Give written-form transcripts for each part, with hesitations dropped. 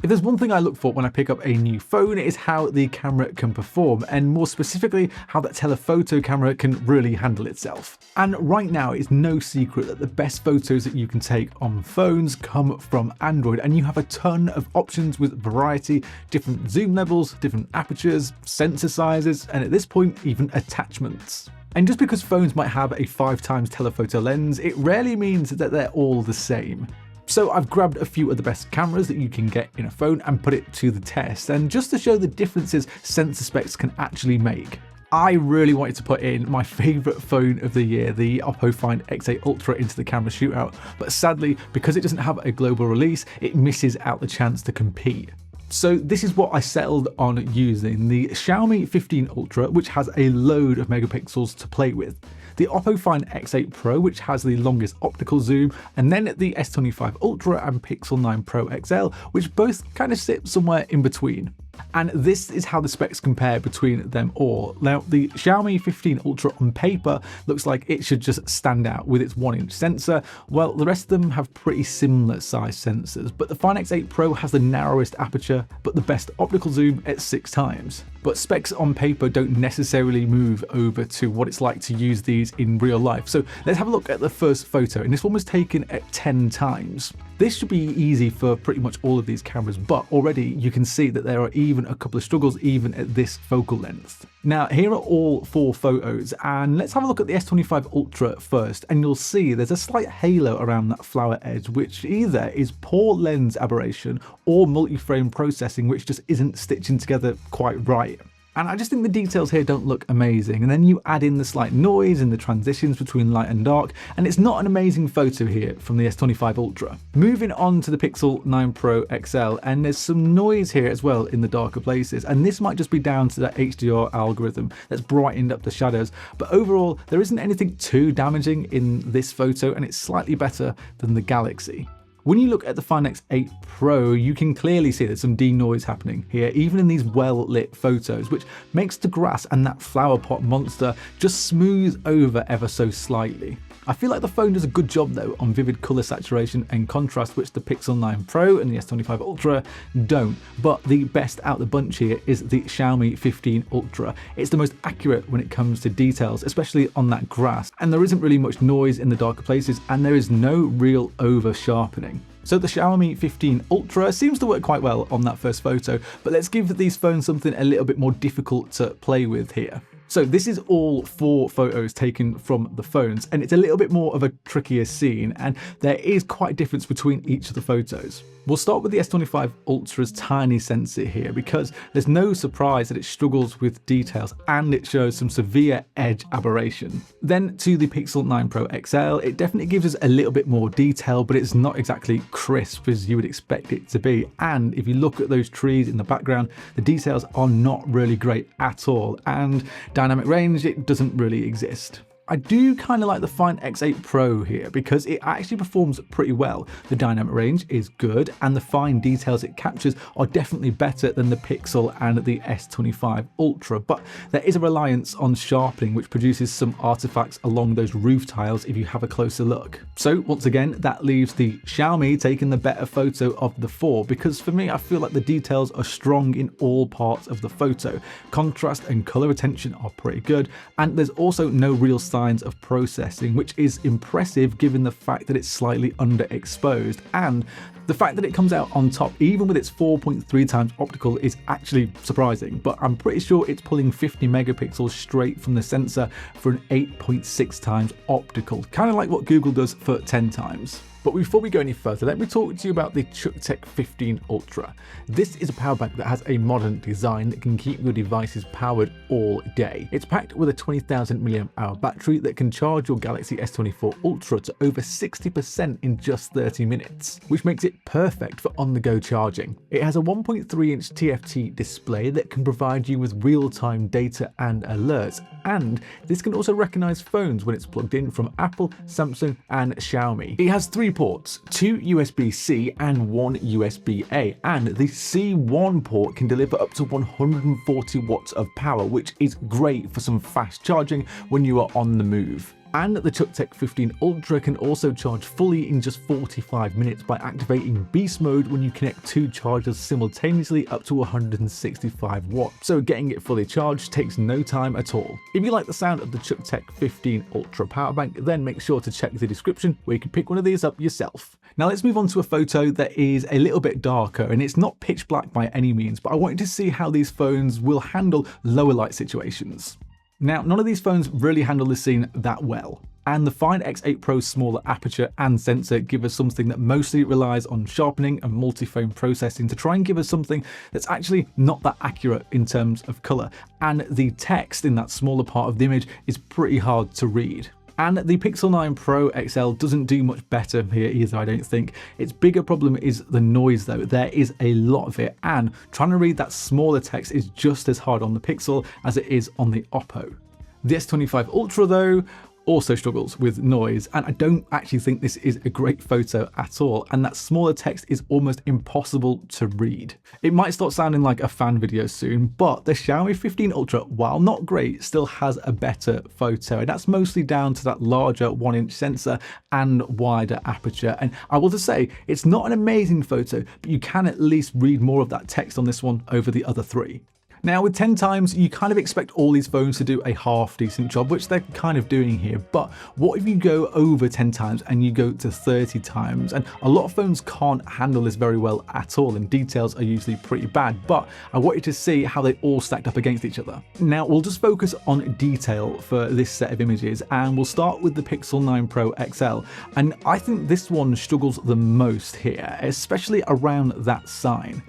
If there's one thing I look for when I pick up a new phone, it is how the camera can perform, and more specifically, how that telephoto camera can really handle itself. And right now, it's no secret that the best photos that you can take on phones come from Android, and you have a ton of options with variety, different zoom levels, different apertures, sensor sizes, and at this point, even attachments. And just because phones might have a 5x telephoto lens, it rarely means that they're all the same. So I've grabbed a few of the best cameras that you can get in a phone and put it to the test, and just to show the differences sensor specs can actually make. I really wanted to put in my favourite phone of the year, the OPPO Find X8 Ultra, into the camera shootout, but sadly, because it doesn't have a global release, it misses out the chance to compete. So this is what I settled on using: the Xiaomi 15 Ultra, which has a load of megapixels to play with, the OPPO Find X8 Pro, which has the longest optical zoom, and then the S25 Ultra and Pixel 9 Pro XL, which both kind of sit somewhere in between. And this is how the specs compare between them all. Now, the Xiaomi 15 Ultra on paper looks like it should just stand out with its 1-inch sensor, while the rest of them have pretty similar size sensors, but the Find X8 Pro has the narrowest aperture, but the best optical zoom at 6 times. But specs on paper don't necessarily move over to what it's like to use these in real life. So let's have a look at the first photo, and this one was taken at 10 times. This should be easy for pretty much all of these cameras, but already you can see that there are even a couple of struggles even at this focal length. Now, here are all 4 photos, and let's have a look at the S25 Ultra first, and you'll see there's a slight halo around that flower edge, which either is poor lens aberration or multi-frame processing, which just isn't stitching together quite right. And I just think the details here don't look amazing, and then you add in the slight noise and the transitions between light and dark, and it's not an amazing photo here from the S25 Ultra. Moving on to the Pixel 9 Pro XL, and there's some noise here as well in the darker places, and this might just be down to that HDR algorithm that's brightened up the shadows, but overall there isn't anything too damaging in this photo, and it's slightly better than the Galaxy. When you look at the Find X8 Pro, you can clearly see there's some denoise happening here, even in these well-lit photos, which makes the grass and that flower pot monster just smooth over ever so slightly. I feel like the phone does a good job though on vivid colour saturation and contrast, which the Pixel 9 Pro and the S25 Ultra don't. But the best out the bunch here is the Xiaomi 15 Ultra. It's the most accurate when it comes to details, especially on that grass, and there isn't really much noise in the darker places, and there is no real over sharpening. So the Xiaomi 15 Ultra seems to work quite well on that first photo, but let's give these phones something a little bit more difficult to play with here. So this is all 4 photos taken from the phones, and it's a little bit more of a trickier scene, and there is quite a difference between each of the photos. We'll start with the S25 Ultra's tiny sensor here, because there's no surprise that it struggles with details and it shows some severe edge aberration. Then to the Pixel 9 Pro XL, it definitely gives us a little bit more detail, but it's not exactly crisp as you would expect it to be. And if you look at those trees in the background, the details are not really great at all, and dynamic range, it doesn't really exist. I do kind of like the Find X8 Pro here because it actually performs pretty well. The dynamic range is good, and the fine details it captures are definitely better than the Pixel and the S25 Ultra, but there is a reliance on sharpening which produces some artifacts along those roof tiles if you have a closer look. So once again, that leaves the Xiaomi taking the better photo of the 4, because for me I feel like the details are strong in all parts of the photo. Contrast and color retention are pretty good, and there's also no real signs of processing, which is impressive given the fact that it's slightly underexposed, and the fact that it comes out on top even with its 4.3 times optical is actually surprising, but I'm pretty sure it's pulling 50 megapixels straight from the sensor for an 8.6 times optical, kind of like what Google does for 10 times. But before we go any further, let me talk to you about the CUKTECH 15 Ultra. This is a power bank that has a modern design that can keep your devices powered all day. It's packed with a 20,000 mAh battery that can charge your Galaxy S24 Ultra to over 60% in just 30 minutes, which makes it perfect for on-the-go charging. It has a 1.3-inch TFT display that can provide you with real-time data and alerts, and this can also recognize phones when it's plugged in from Apple, Samsung, and Xiaomi. It has 3 ports, 2 USB-C and 1 USB-A, and the C1 port can deliver up to 140 watts of power, which is great for some fast charging when you are on the move. And the CUKTECH 15 Ultra can also charge fully in just 45 minutes by activating beast mode when you connect 2 chargers simultaneously up to 165 watts. So getting it fully charged takes no time at all. If you like the sound of the CUKTECH 15 Ultra power bank, then make sure to check the description where you can pick one of these up yourself. Now let's move on to a photo that is a little bit darker, and it's not pitch black by any means, but I wanted to see how these phones will handle lower light situations. Now, none of these phones really handle this scene that well, and the Find X8 Pro's smaller aperture and sensor give us something that mostly relies on sharpening and multi-frame processing to try and give us something that's actually not that accurate in terms of colour, and the text in that smaller part of the image is pretty hard to read. And the Pixel 9 Pro XL doesn't do much better here either, I don't think. Its bigger problem is the noise though. There is a lot of it, and trying to read that smaller text is just as hard on the Pixel as it is on the OPPO. The S25 Ultra though also struggles with noise, and I don't actually think this is a great photo at all, and that smaller text is almost impossible to read. It might start sounding like a fan video soon, but the Xiaomi 15 Ultra, while not great, still has a better photo, and that's mostly down to that larger 1-inch sensor and wider aperture. And I will just say, it's not an amazing photo, but you can at least read more of that text on this one over the other three. Now with 10 times, you kind of expect all these phones to do a half decent job, which they're kind of doing here. But what if you go over 10 times and you go to 30 times? And a lot of phones can't handle this very well at all, and details are usually pretty bad. But I wanted to see how they all stacked up against each other. Now we'll just focus on detail for this set of images, and we'll start with the Pixel 9 Pro XL. And I think this one struggles the most here, especially around that sign.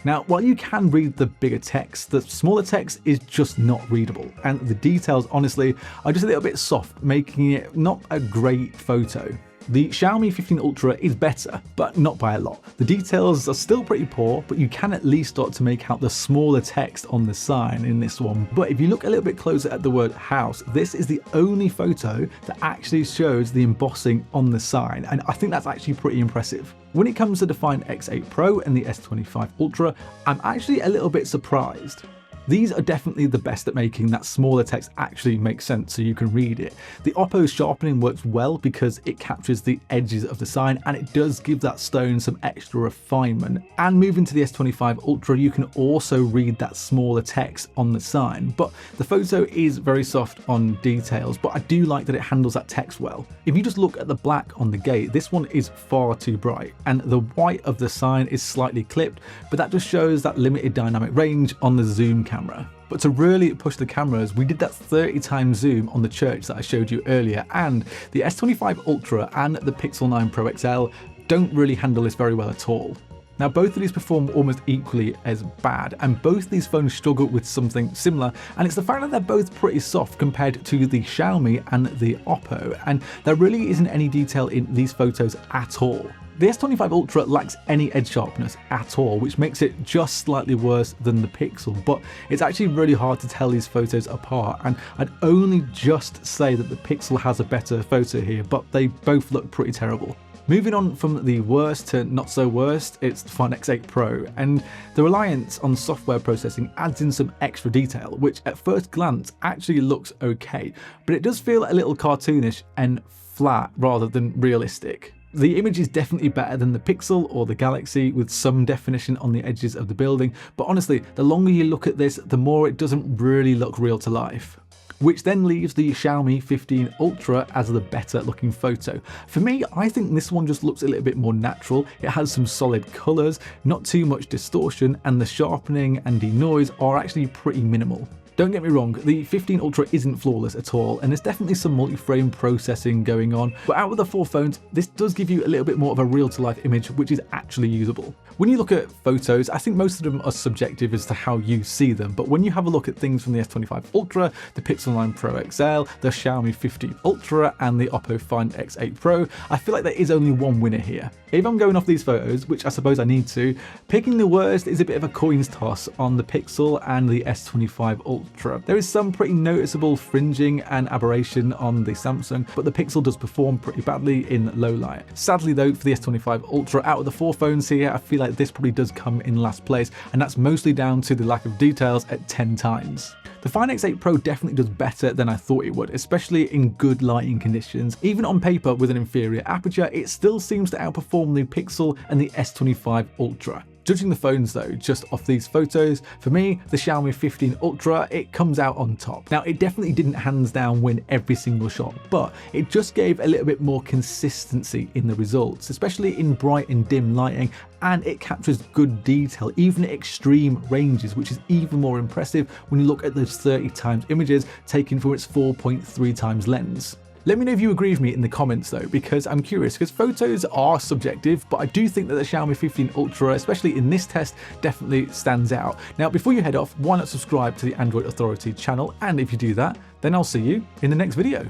Now, while you can read the bigger text, the smaller text is just not readable, and the details honestly are just a little bit soft, making it not a great photo. The Xiaomi 15 Ultra is better, but not by a lot. The details are still pretty poor, but you can at least start to make out the smaller text on the sign in this one. But if you look a little bit closer at the word house, this is the only photo that actually shows the embossing on the sign, and I think that's actually pretty impressive. When it comes to the Find X8 Pro and the S25 Ultra, I'm actually a little bit surprised. These are definitely the best at making that smaller text actually make sense so you can read it. The OPPO's sharpening works well because it captures the edges of the sign, and it does give that stone some extra refinement. And moving to the S25 Ultra, you can also read that smaller text on the sign, but the photo is very soft on details, but I do like that it handles that text well. If you just look at the black on the gate, this one is far too bright, and the white of the sign is slightly clipped, but that just shows that limited dynamic range on the zoom camera. But to really push the cameras, we did that 30 times zoom on the church that I showed you earlier, and the S25 Ultra and the Pixel 9 Pro XL don't really handle this very well at all. Now both of these perform almost equally as bad, and both these phones struggle with something similar, and it's the fact that they're both pretty soft compared to the Xiaomi and the OPPO, and there really isn't any detail in these photos at all. The S25 Ultra lacks any edge sharpness at all, which makes it just slightly worse than the Pixel, but it's actually really hard to tell these photos apart, and I'd only just say that the Pixel has a better photo here, but they both look pretty terrible. Moving on from the worst to not so worst, it's the Find X8 Pro, and the reliance on software processing adds in some extra detail, which at first glance actually looks okay, but it does feel a little cartoonish and flat rather than realistic. The image is definitely better than the Pixel or the Galaxy, with some definition on the edges of the building, but honestly, the longer you look at this, the more it doesn't really look real to life. Which then leaves the Xiaomi 15 Ultra as the better looking photo. For me, I think this one just looks a little bit more natural. It has some solid colours, not too much distortion, and the sharpening and denoise are actually pretty minimal. Don't get me wrong, the 15 Ultra isn't flawless at all, and there's definitely some multi-frame processing going on, but out of the four phones, this does give you a little bit more of a real-to-life image, which is actually usable. When you look at photos, I think most of them are subjective as to how you see them, but when you have a look at things from the S25 Ultra, the Pixel 9 Pro XL, the Xiaomi 15 Ultra, and the OPPO Find X8 Pro, I feel like there is only one winner here. If I'm going off these photos, which I suppose I need to, picking the worst is a bit of a coin's toss on the Pixel and the S25 Ultra. There is some pretty noticeable fringing and aberration on the Samsung, but the Pixel does perform pretty badly in low light. Sadly though, for the S25 Ultra, out of the four phones here, I feel like this probably does come in last place, and that's mostly down to the lack of details at 10 times. The Find X8 Pro definitely does better than I thought it would, especially in good lighting conditions. Even on paper with an inferior aperture, it still seems to outperform the Pixel and the S25 Ultra. Judging the phones though, just off these photos, for me, the Xiaomi 15 Ultra, it comes out on top. Now, it definitely didn't hands down win every single shot, but it just gave a little bit more consistency in the results, especially in bright and dim lighting, and it captures good detail, even at extreme ranges, which is even more impressive when you look at those 30x images taken from its 4.3x lens. Let me know if you agree with me in the comments though, because I'm curious, because photos are subjective, but I do think that the Xiaomi 15 Ultra, especially in this test, definitely stands out. Now, before you head off, why not subscribe to the Android Authority channel? And if you do that, then I'll see you in the next video.